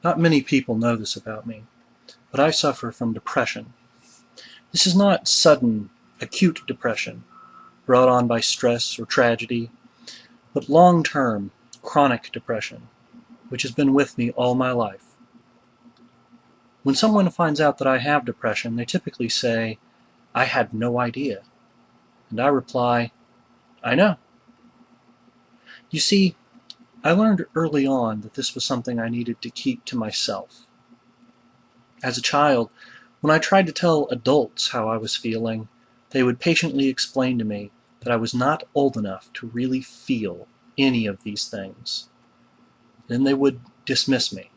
Not many people know this about me, but I suffer from depression. This is not sudden, acute depression brought on by stress or tragedy, but long-term, chronic depression, which has been with me all my life. When someone finds out that I have depression, they typically say, "I had no idea." And I reply, "I know." You see, I learned early on that this was something I needed to keep to myself. As a child, when I tried to tell adults how I was feeling, they would patiently explain to me that I was not old enough to really feel any of these things. Then they would dismiss me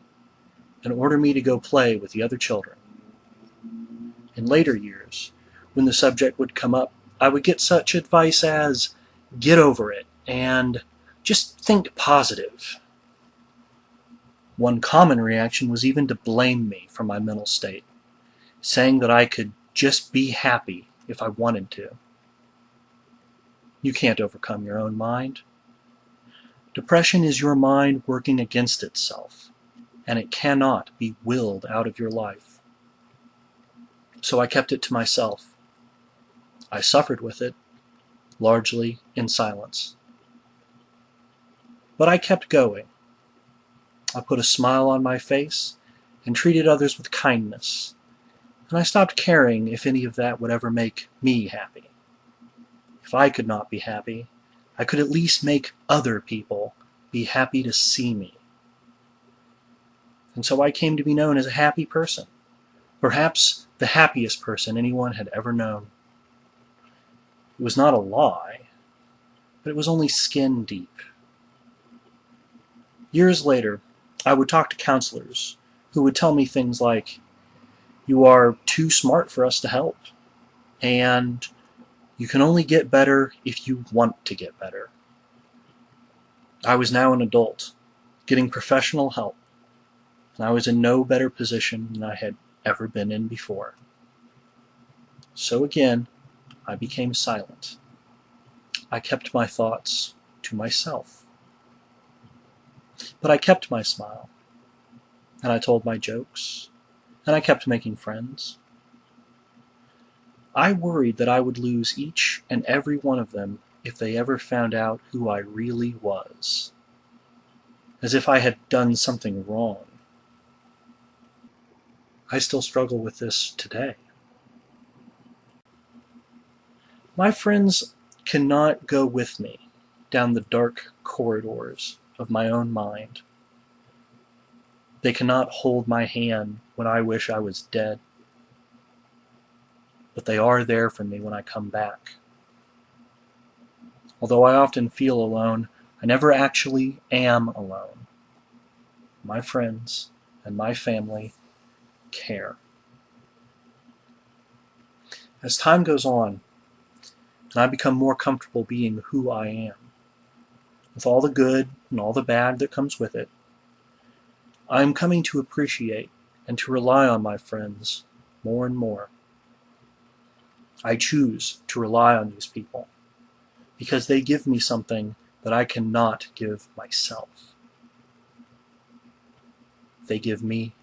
and order me to go play with the other children. In later years, when the subject would come up, I would get such advice as, "Get over it," and "Just think positive." One common reaction was even to blame me for my mental state, saying that I could just be happy if I wanted to. You can't overcome your own mind. Depression is your mind working against itself, and it cannot be willed out of your life. So I kept it to myself. I suffered with it, largely in silence. But I kept going. I put a smile on my face and treated others with kindness, and I stopped caring if any of that would ever make me happy. If I could not be happy, I could at least make other people be happy to see me. And so I came to be known as a happy person, perhaps the happiest person anyone had ever known. It was not a lie, but it was only skin deep. Years later, I would talk to counselors who would tell me things like, "You are too smart for us to help," and "You can only get better if you want to get better." I was now an adult, getting professional help, and I was in no better position than I had ever been in before. So again, I became silent. I kept my thoughts to myself. But I kept my smile, and I told my jokes, and I kept making friends. I worried that I would lose each and every one of them if they ever found out who I really was, as if I had done something wrong. I still struggle with this today. My friends cannot go with me down the dark corridors of my own mind. They cannot hold my hand when I wish I was dead, but they are there for me when I come back. Although I often feel alone, I never actually am alone. My friends and my family care. As time goes on, and I become more comfortable being who I am, with all the good and all the bad that comes with it, I am coming to appreciate and to rely on my friends more and more. I choose to rely on these people because they give me something that I cannot give myself. They give me